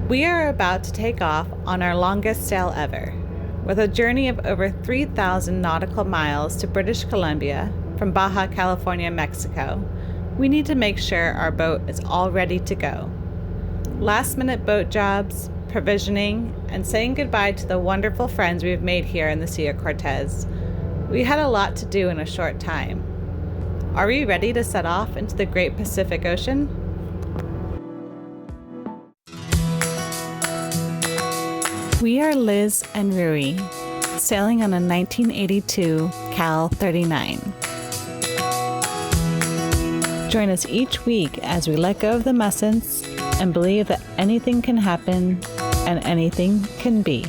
We are about to take off on our longest sail ever. With a journey of over 3,000 nautical miles to British Colombia from Baja California, Mexico, we need to make sure our boat is all ready to go. Last-minute boat jobs, provisioning, and saying goodbye to the wonderful friends we've made here in the Silla Cortez. We had a lot to do in a short time. Are we ready to set off into the great Pacific Ocean? We are Liz and Rui, sailing on a 1982 Cal 39. Join us each week as we let go of the mussets and believe that anything can happen and anything can be.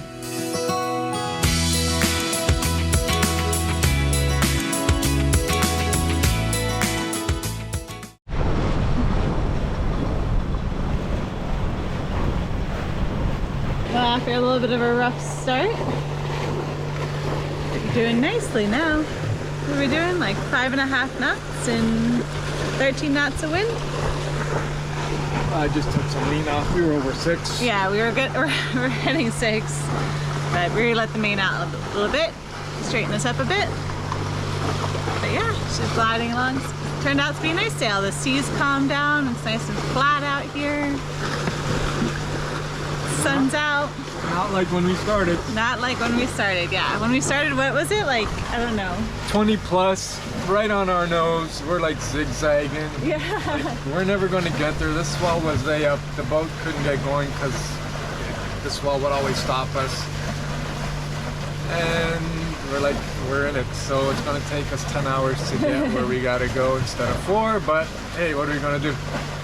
Well, after a little bit of a rough start, you're doing nicely now. What are we doing? Like 5.5 knots and 13 knots of wind? I just took some lean off. We were over 6. Yeah, we were good. We're heading 6, but we let the main out a little bit, straighten us up a bit. But yeah, she's gliding along. Turned out to be a nice sail. The seas calmed down. It's nice and flat out here. Sun's out. Not like when we started. Not like when we started, yeah. When we started, what was it? Like, I don't know. 20 plus, right on our nose. We're like zigzagging. Yeah. Like, we're never going to get there. This swell was way up. The boat couldn't get going because the swell would always stop us. And we're in it. So it's going to take us 10 hours to get where we got to go instead of 4. But hey, what are we going to do?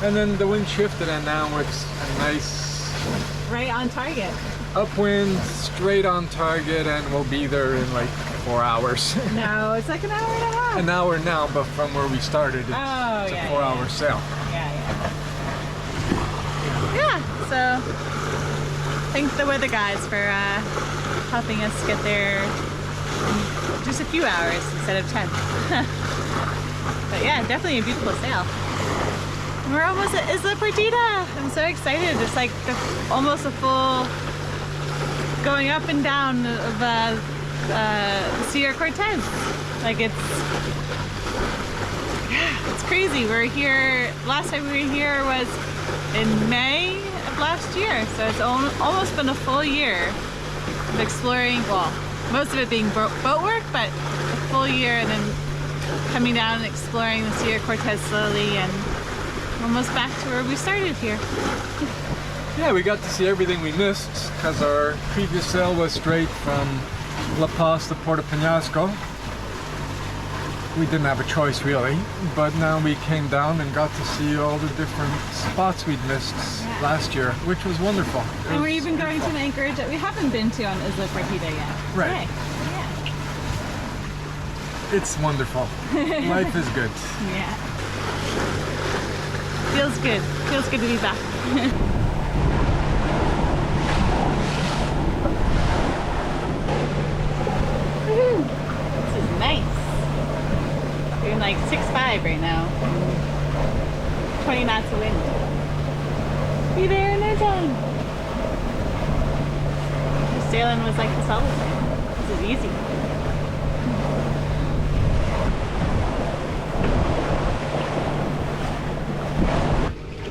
And then the wind shifted and now it's a nice... Right on target. Upwind, straight on target, and we'll be there in like 4 hours. No, it's like an hour and a half. An hour now, but from where we started, it's a 4-hour sail. Yeah, so thank the weather guys for helping us get there in just a few hours instead of 10. But yeah, definitely a beautiful sail. We're almost at Isla Partida. I'm so excited. It's like almost a full going up and down of the Silla Cortez. Like it's crazy. We're here, last time we were here was in May of last year. So it's almost been a full year of exploring, well, most of it being boat work, but a full year and then coming down and exploring the Silla Cortez slowly and almost back to where we started here. Yeah, we got to see everything we missed because our previous sail was straight from La Paz to Puerto Penasco. We didn't have a choice really, but now we came down and got to see all the different spots we'd missed last year, which was wonderful. And we're even going to an anchorage that we haven't been to on Isla Partida yet. Right. Yeah. It's wonderful. Life is good. Yeah. Feels good. Feels good to be back. This is nice. We're in like 6'5" right now. 20 knots of wind. Be there in no time. The sailing was like the solid. This is easy.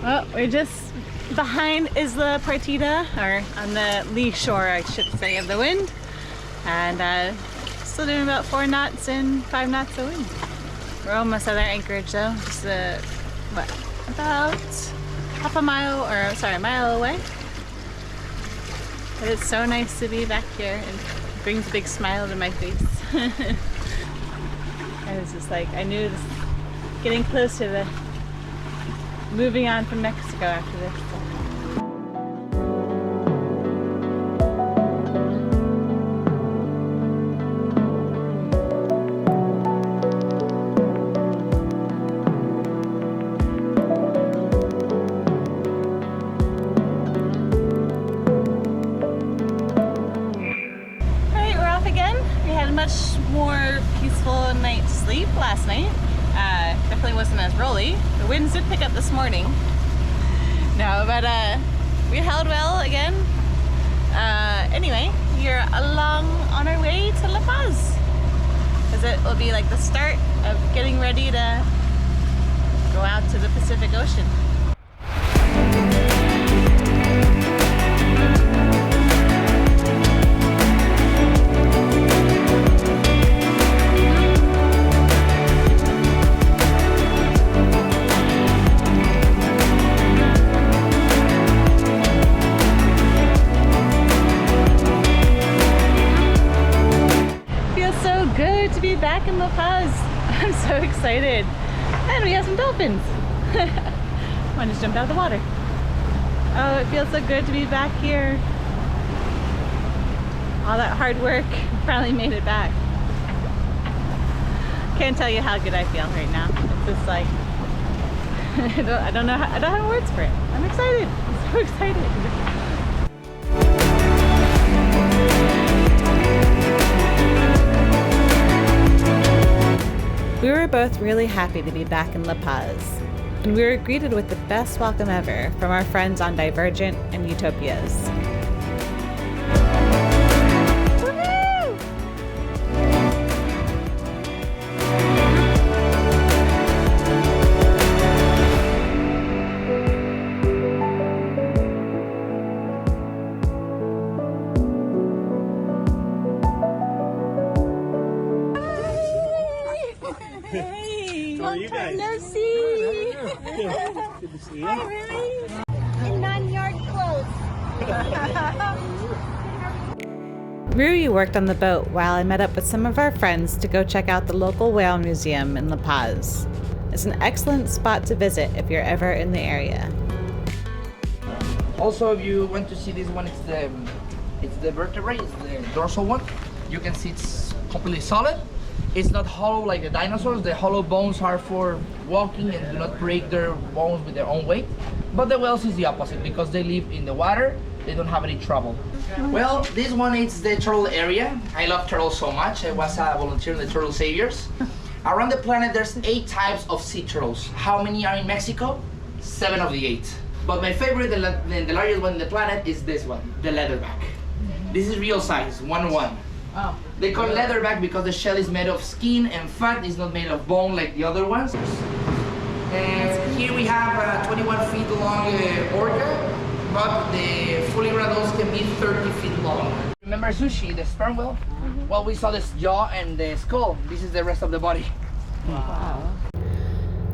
Well, we're just behind Isla Partida, or on the lee shore, I should say, of the wind. And still doing about 4 knots and 5 knots of wind. We're almost at our anchorage though. Just about half a mile, or sorry, a mile away. But it's so nice to be back here and it brings a big smile to my face. And it's just like, I knew this, getting close to the moving on from Mexico after this. Alright, we're off again. We had a much more peaceful night's sleep last night. Definitely wasn't as rolly. The winds did pick up this morning. No, but We held well again. Anyway, we're along on our way to La Paz, because it will be like the start of getting ready to go out to the Pacific Ocean. To be back in La Paz. I'm so excited. And we have some dolphins. One just jumped out of the water. Oh, it feels so good to be back here. All that hard work finally made it back. Can't tell you how good I feel right now. It's just like I don't have words for it. I'm excited. I'm so excited. We were both really happy to be back in La Paz, and we were greeted with the best welcome ever from our friends on Divergent and Utopias. No, see. Good to see you. Hi, Rui. In non-yard clothes. Rui worked on the boat while I met up with some of our friends to go check out the local whale museum in La Paz. It's an excellent spot to visit if you're ever in the area. Also, if you want to see this one, it's the vertebrae, it's the dorsal one. You can see it's completely solid. It's not hollow like the dinosaurs. The hollow bones are for walking and do not break their bones with their own weight. But the whales is the opposite, because they live in the water, they don't have any trouble. Well, this one is the turtle area. I love turtles so much. I was a volunteer in the Turtle Saviors. Around the planet, there's 8 types of sea turtles. How many are in Mexico? 7 of the 8. But my favorite, the largest one in the planet, is this one, the leatherback. This is real size, 1:1. Oh. They call it leatherback because the shell is made of skin and fat. It's not made of bone like the other ones. And here we have a 21 feet long orca, but the fully grown adults can be 30 feet long. Remember sushi, the sperm whale? Mm-hmm. Well, we saw this jaw and the skull. This is the rest of the body. Wow.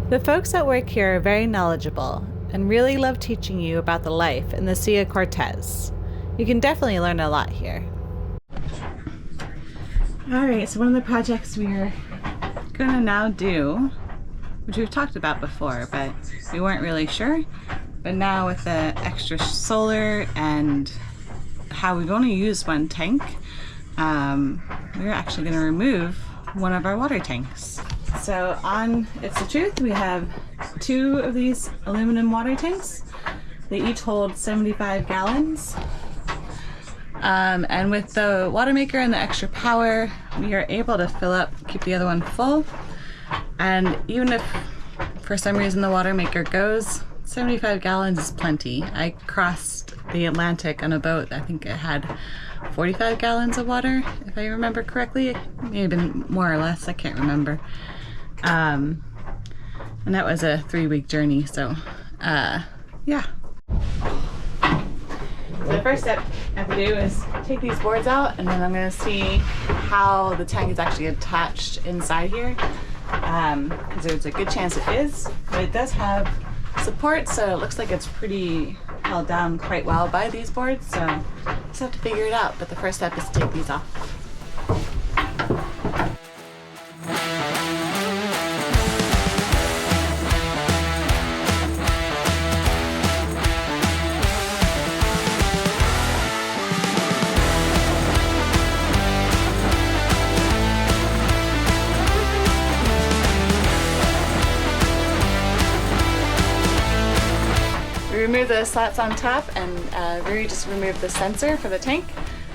The folks that work here are very knowledgeable and really love teaching you about the life in the Sea of Cortez. You can definitely learn a lot here. Alright, so one of the projects we're gonna now do, which we've talked about before, but we weren't really sure, but now with the extra solar and how we've only used one tank, we're actually gonna remove one of our water tanks. So on It's the Truth, we have 2 of these aluminum water tanks. They each hold 75 gallons. And with the water maker and the extra power, we are able to fill up, keep the other one full. And even if for some reason the water maker goes, 75 gallons is plenty. I crossed the Atlantic on a boat. I think it had 45 gallons of water, if I remember correctly. It may have been more or less, I can't remember. And that was a 3-week journey, so yeah. So the first step I have to do is take these boards out, and then I'm going to see how the tank is actually attached inside here, because there's a good chance it is, but it does have support, so it looks like it's pretty held down quite well by these boards, so I just have to figure it out. But the first step is to take these off. Remove the slats on top, and Rui just removed the sensor for the tank.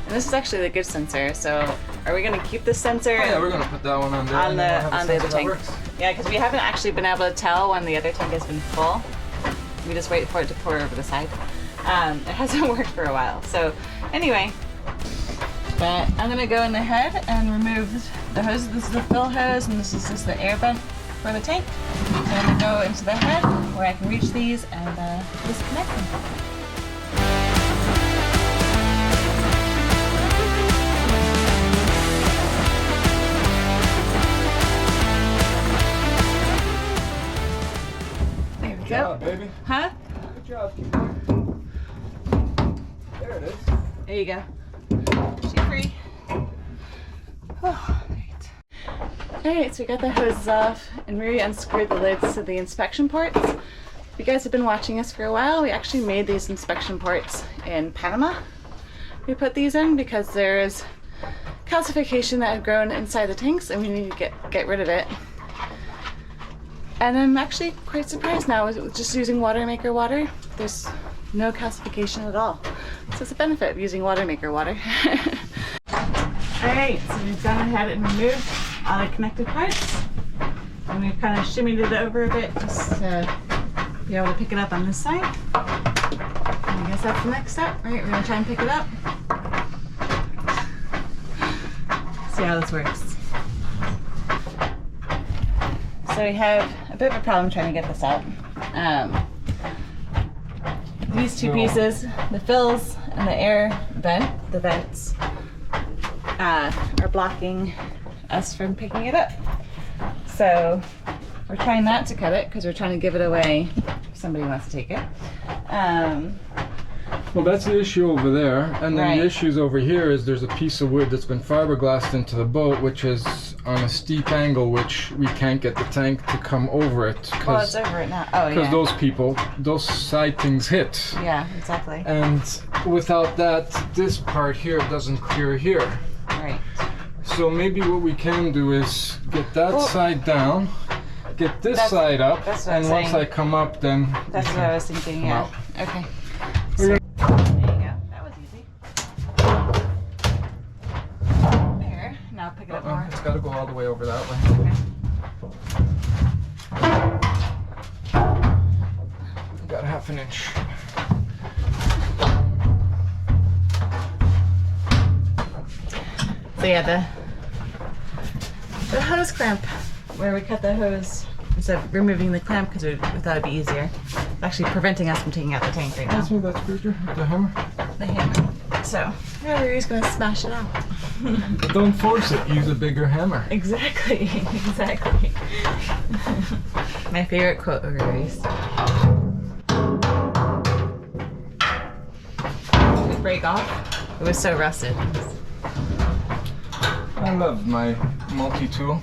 And this is actually the good sensor. So, are we going to keep the sensor? Oh, yeah, we're going to put that one on there. On the other tank. Yeah, because we haven't actually been able to tell when the other tank has been full. We just wait for it to pour over the side. It hasn't worked for a while. So anyway, but I'm gonna go in ahead and remove the hose. This is the fill hose and this is just the air vent for the tank. I'm gonna go into the head where I can reach these and disconnect them. There we Good go. job, baby. Huh? Good job. Keep going. There it is. There you go. She's free. Oh, great. Alright, so we got the hoses off and Marie unscrewed the lids to the inspection ports. If you guys have been watching us for a while, we actually made these inspection ports in Panama. We put these in because there's calcification that had grown inside the tanks and we need to get rid of it. And I'm actually quite surprised now with just using water maker water. There's no calcification at all. So it's a benefit of using water maker water. Alright, so we've gone ahead and removed all the connected parts. And we've kind of shimmied it over a bit just to be able to pick it up on this side. And I guess that's the next step, right? We're gonna try and pick it up. See how this works. So we have a bit of a problem trying to get this out. These two pieces, the fills and the air vent, the vents, are blocking us from picking it up. So we're trying not to cut it because we're trying to give it away if somebody wants to take it. Well, that's the issue over there, and then Right. the issues over here is there's a piece of wood that's been fiberglassed into the boat, which is on a steep angle, which we can't get the tank to come over it Well, it's because over it now. Oh, yeah. those side things hit. Yeah, exactly. And without that, this part here doesn't clear here. Right. So maybe what we can do is get that Well, side down, get this that's- side up, that's what I'm and once saying. I come up, then That's we what I can was thinking, come yeah. out. Okay. We're So, there you go. That was easy. There. Now pick it up more. It's got to go all the way over that way. Okay. Got half an inch. So yeah, the hose clamp, where we cut the hose, instead of removing the clamp because we thought it'd be easier, it's actually preventing us from taking out the tank right now. Pass me that screwdriver with the hammer. The hammer. So, yeah, we're just gonna smash it out. Don't force it. Use a bigger hammer. Exactly, exactly. My favorite quote over erased. Did it break off? It was so rusted. I love my multi-tool.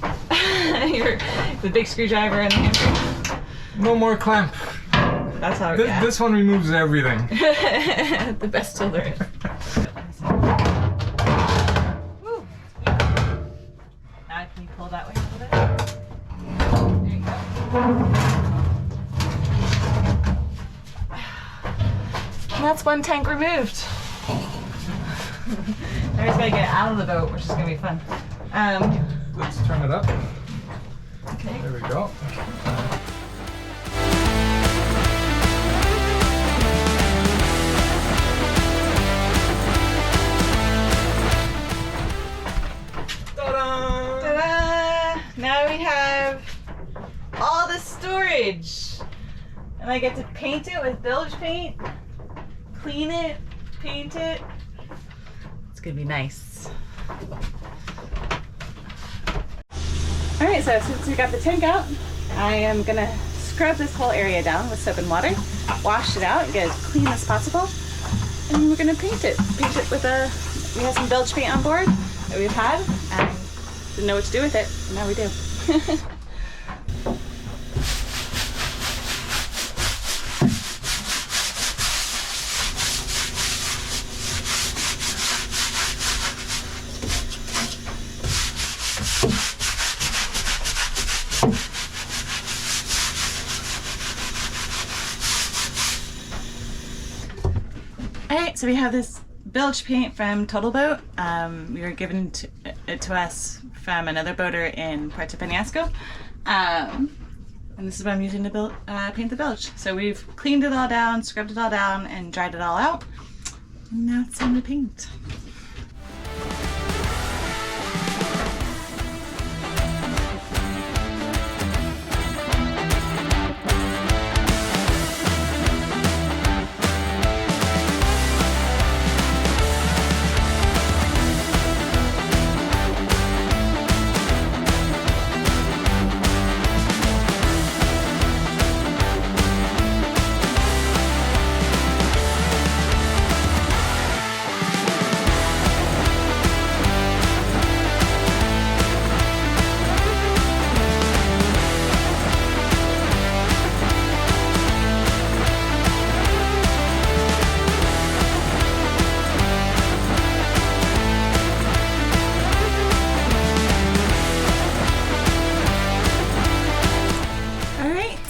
You're the big screwdriver and the hammer. No more clamp. That's how This, yeah. this one removes everything. The best tool there is. Woo. Now can you pull that way a little bit? There you go. And that's one tank removed. Now we just gotta get out of the boat, which is gonna be fun. Let's turn it up. Okay. There we go. Ta-da! Ta-da! Now we have all the storage. And I get to paint it with bilge paint, clean it, paint it. It's gonna be nice. All right, so since we got the tank out, I am gonna scrub this whole area down with soap and water, wash it out, and get as clean as possible. And we're gonna paint it. Paint it with we have some bilge paint on board that we've had, and didn't know what to do with it, and now we do. Alright, so we have this bilge paint from Total Boat. We were given it to us from another boater in Puerto Penasco. And this is what I'm using to paint the bilge. So we've cleaned it all down, scrubbed it all down, and dried it all out. And now it's time to paint.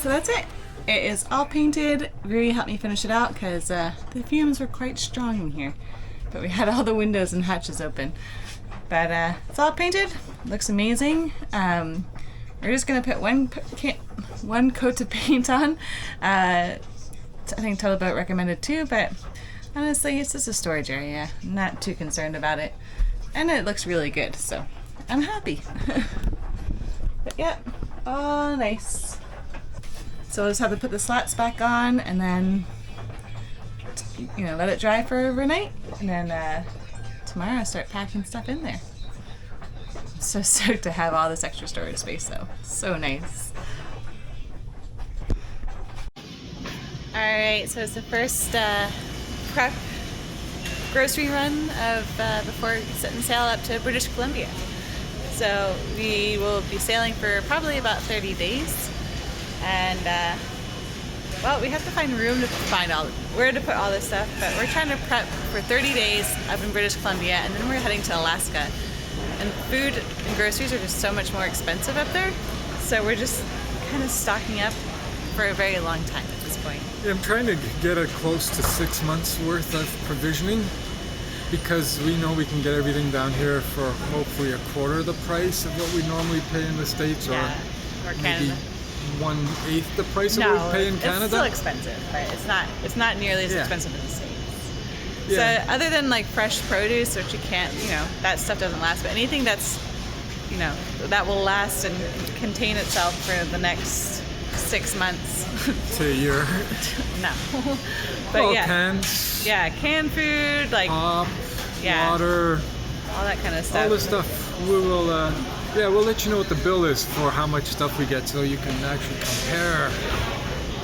So that's it. It is all painted. Rui helped me finish it out because the fumes were quite strong in here. But we had all the windows and hatches open. But it's all painted. Looks amazing. We're just gonna put one coat of paint on. I think Total Boat recommended 2, but honestly, it's just a storage area. I'm not too concerned about it. And it looks really good, so I'm happy. But yeah, all nice. So I'll just have to put the slats back on and then, let it dry for overnight. And then tomorrow I'll start packing stuff in there. I'm so stoked to have all this extra storage space though. So nice. Alright, so it's the first prep grocery run of before setting sail up to British Columbia. So we will be sailing for probably about 30 days. And well, we have to find room to find where to put all this stuff, but we're trying to prep for 30 days up in British Columbia, and then we're heading to Alaska. And food and groceries are just so much more expensive up there, so we're just kind of stocking up for a very long time at this point. Yeah, I'm trying to get a close to 6 months worth of provisioning, because we know we can get everything down here for hopefully a quarter of the price of what we normally pay in the States, or maybe 1/8 the price of what we pay in Canada. It's still expensive, but it's not nearly as expensive in the States. Yeah. So other than like fresh produce, which you can't, that stuff doesn't last, but anything that's, that will last and contain itself for the next 6 months. To a year. No. But cans. Yeah, canned food, like water. All that kind of stuff. All the stuff we will, we'll let you know what the bill is for how much stuff we get, so you can actually compare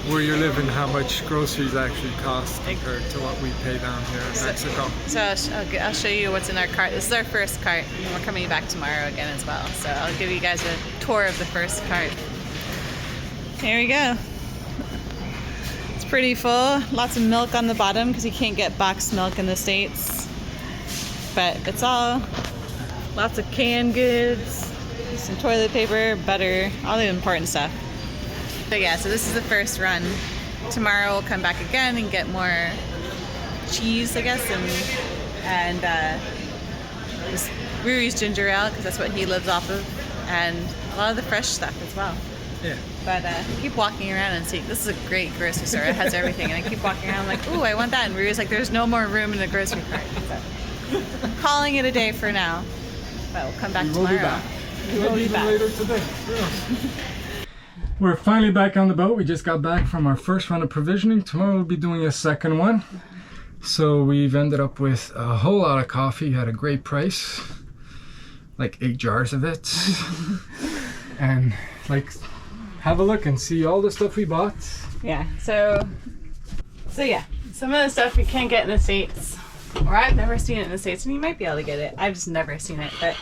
where you live and how much groceries actually cost compared to what we pay down here in Mexico. So I'll show you what's in our cart. This is our first cart, and we're coming back tomorrow again as well. So I'll give you guys a tour of the first cart. Here we go. It's pretty full. Lots of milk on the bottom because you can't get boxed milk in the States. But it's all lots of canned goods, some toilet paper, butter, all the important stuff. But yeah, so this is the first run. Tomorrow we'll come back again and get more cheese, I guess, and Rui's ginger ale, because that's what he lives off of, and a lot of the fresh stuff as well. Yeah. But I keep walking around and seeing, this is a great grocery store. It has everything, and I keep walking around, I'm like, ooh, I want that, and Rui's like, there's no more room in the grocery cart. So I'm calling it a day for now, but we'll come back tomorrow. We will be back later today. We're finally back on the boat. We just got back from our first run of provisioning. Tomorrow we'll be doing a second one. So we've ended up with a whole lot of coffee at a great price, like 8 jars of it. And have a look and see all the stuff we bought. Yeah, so yeah, some of the stuff we can't get in the States, or I've never seen it in the States, and you might be able to get it. I've just never seen it, but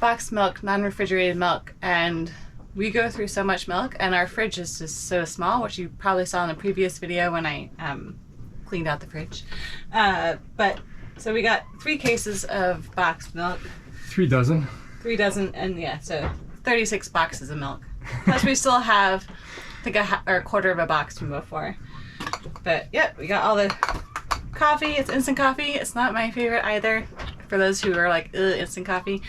boxed milk, non-refrigerated milk, and we go through so much milk, and our fridge is just so small, which you probably saw in the previous video when I cleaned out the fridge. But so we got 3 cases of boxed milk. 3 dozen. 3 dozen, and yeah, so 36 boxes of milk. Plus we still have, I think, a quarter of a box from before. But yep, we got all the coffee. It's instant coffee. It's not my favorite either, for those who are like, ugh, instant coffee.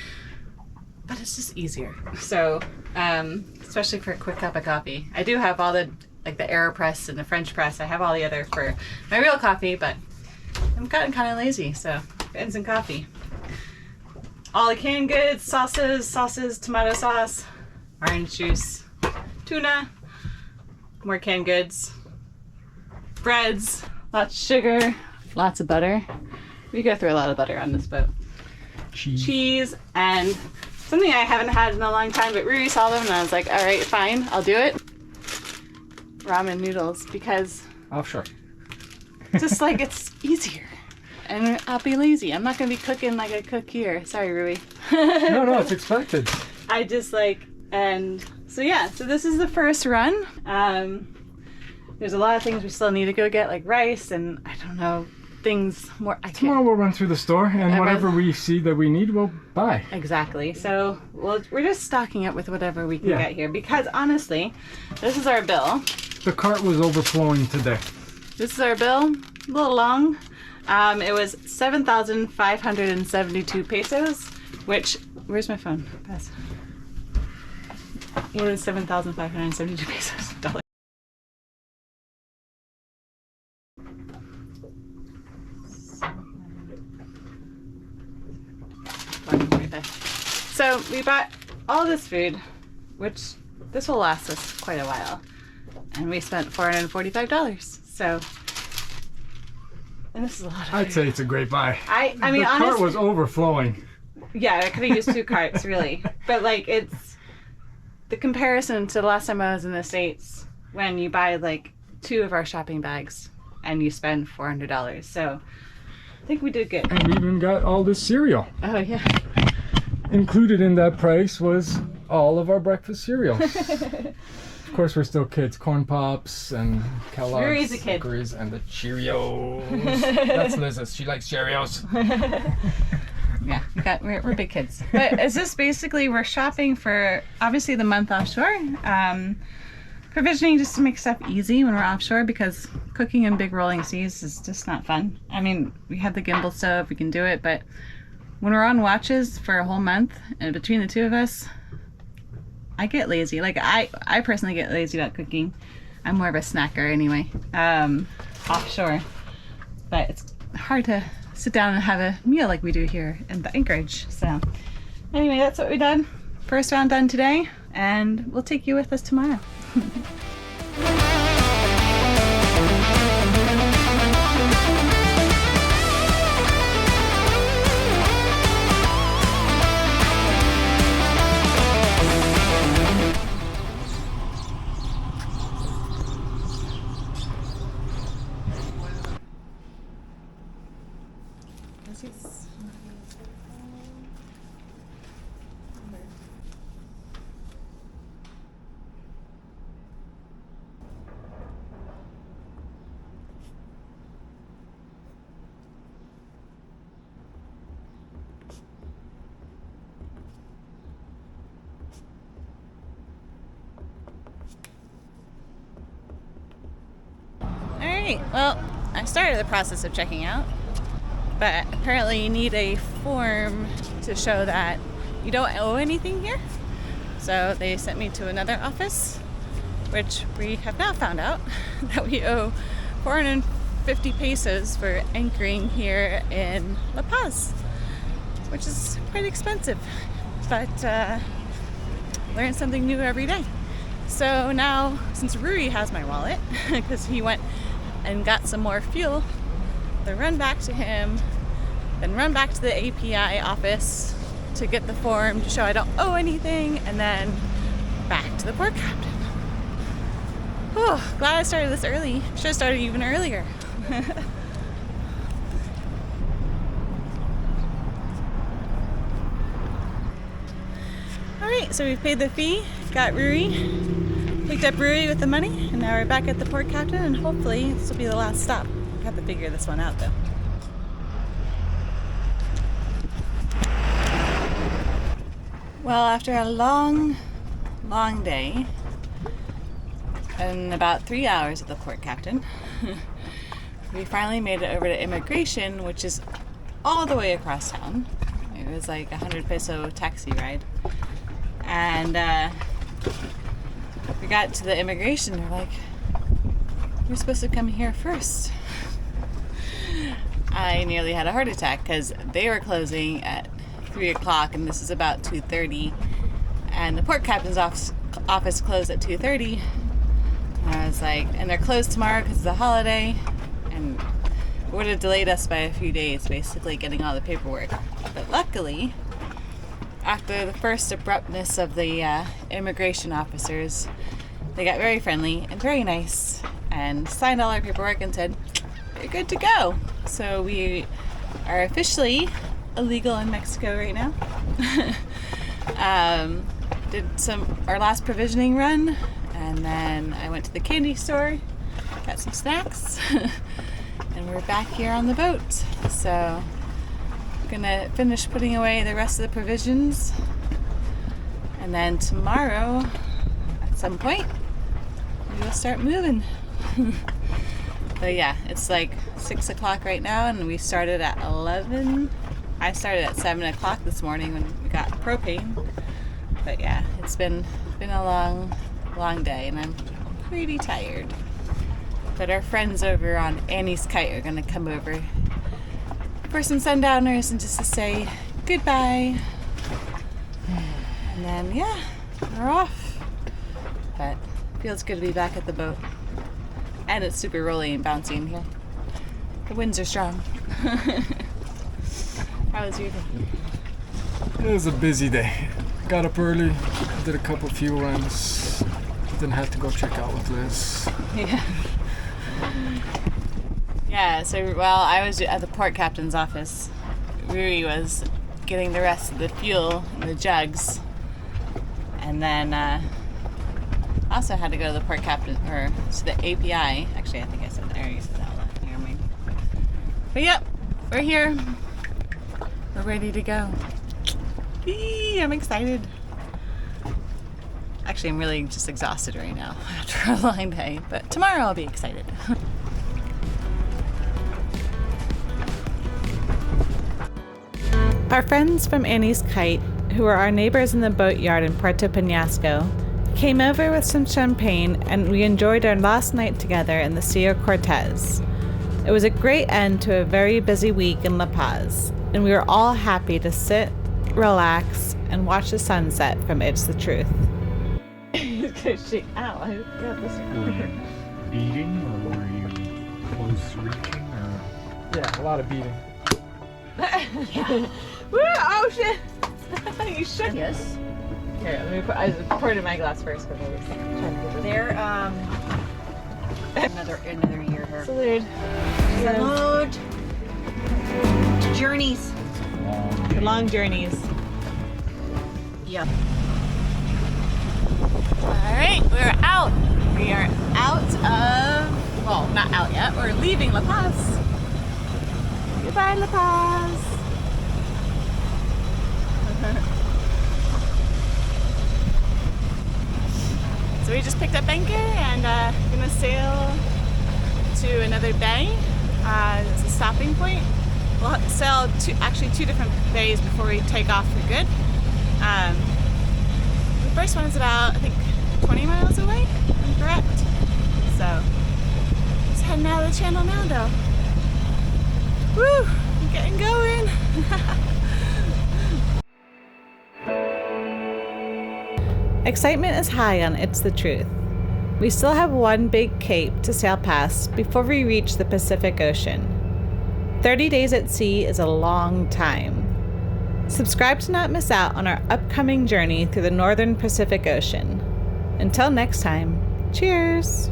But it's just easier. So especially for a quick cup of coffee. I do have all the like the AeroPress and the French press. I have all the other for my real coffee, but I'm gotten kind of lazy, so instant coffee. All the canned goods, sauces, tomato sauce, orange juice, tuna, more canned goods, breads, lots of sugar, lots of butter. We go through a lot of butter on this boat. Cheese, and something I haven't had in a long time, but Ruri saw them and I was like, all right, fine, I'll do it. Ramen noodles, because Offshore. just like it's easier. And I'll be lazy. I'm not going to be cooking like I cook here. Sorry, Rui. No, it's expected. I just like, and so yeah, so this is the first run. There's a lot of things we still need to go get, like rice and I don't know, things more. Tomorrow we'll run through the store and whatever we see that we need, we'll buy. Exactly. So we're just stocking up with whatever we can get here because honestly, this is our bill. The cart was overflowing today. This is our bill, a little long. It was 7,572 pesos, which, where's my phone? Pass. What is 7,572 pesos? Dollars. So we bought all this food, which this will last us quite a while, and we spent $445. So, and this is a lot of food. I'd say it's a great buy. I mean, the honestly, cart was overflowing. yeah, I could have used 2 carts, really. But like, it's the comparison to the last time I was in the States when you buy like 2 of our shopping bags and you spend $400. So I think we did good. And we even got all this cereal. Oh yeah. Included in that price was all of our breakfast cereals. Of course, we're still kids. Corn Pops and Kellogg's. Ruri's a kid. Snickers and the Cheerios. That's Liz's. She likes Cheerios. Yeah, we're big kids. But is this basically, we're shopping for obviously the month offshore. Provisioning just to make stuff easy when we're offshore because cooking in big rolling seas is just not fun. I mean, we have the gimbal stove, we can do it, but when we're on watches for a whole month and between the 2 of us, I get lazy. Like I personally get lazy about cooking. I'm more of a snacker anyway, offshore. But it's hard to sit down and have a meal like we do here in the Anchorage. So anyway, that's what we did. First round done today, and we'll take you with us tomorrow. Alright, well, I started the process of checking out, but apparently you need a form to show that you don't owe anything here. So they sent me to another office, which we have now found out that we owe 450 pesos for anchoring here in La Paz, which is quite expensive, but learn something new every day. So now, since Rui has my wallet, because he went and got some more fuel, then run back to him, then run back to the API office to get the form to show I don't owe anything, and then back to the port captain. Oh, glad I started this early. Should have started even earlier. Alright, so we've paid the fee, got Rui, picked up Rui with the money, and now we're back at the port captain, and hopefully this will be the last stop. We have to figure this one out though. Well, after a long day, and about 3 hours at the port captain, we finally made it over to immigration, which is all the way across town. It was like a 100 peso taxi ride. And we got to the immigration. They're like, "You're supposed to come here first." I nearly had a heart attack because they were closing at 3 o'clock and this is about 2:30, and the port captain's office closed at 2:30. And I was like, and they're closed tomorrow because it's a holiday, and it would have delayed us by a few days, basically getting all the paperwork. But luckily, after the first abruptness of the immigration officers, they got very friendly and very nice and signed all our paperwork and said, "You're good to go." So we are officially illegal in Mexico right now. Did our last provisioning run, and then I went to the candy store, got some snacks, and we're back here on the boat. So I'm gonna finish putting away the rest of the provisions, and then tomorrow at some point we will start moving. But yeah, it's like 6 o'clock right now, and we started at 11. I started at 7 o'clock this morning when we got propane. But yeah, it's been a long day, and I'm pretty tired. But our friends over on Annie's Kite are gonna come over for some sundowners and just to say goodbye. And then yeah, we're off. But it feels good to be back at the boat. And it's super rolly and bouncy in here. The winds are strong. How was your day? It was a busy day. Got up early, did a couple few runs, then had to go check out with Liz. Yeah. Yeah, so while I was at the port captain's office, Rui was getting the rest of the fuel in the jugs. And then also had to go to the port captain, or to the API. Actually, I think I said that. I already said that one. Never mind. But yep, we're here. We're ready to go. Eee, I'm excited. Actually, I'm really just exhausted right now after a long day. But tomorrow I'll be excited. Our friends from Annie's Kite, who are our neighbors in the boatyard in Puerto Penasco, came over with some champagne, and we enjoyed our last night together in the Sea of Cortez. It was a great end to a very busy week in La Paz, and we were all happy to sit, relax, and watch the sunset from It's the Truth. Were you beating, or were you close reaching, or? Yeah, a lot of beating. Woo! Oh shit! You shook. Yes. Here, let me put. I poured in my glass first because I was trying to get this. They're another year here. Salute. Salute. Journeys. Long journeys. Yep. Alright, we're out. We are out of, well, not out yet. We're leaving La Paz. Goodbye, La Paz. So we just picked up anchor and gonna sail to another bay. It's a stopping point. We'll sail two different bays before we take off for good. The first one is about, I think, 20 miles away, if I'm correct. So, just heading out of the channel now, though. Woo! I'm getting going! Excitement is high on It's the Truth. We still have one big cape to sail past before we reach the Pacific Ocean. 30 days at sea is a long time. Subscribe to not miss out on our upcoming journey through the northern Pacific Ocean. Until next time, cheers!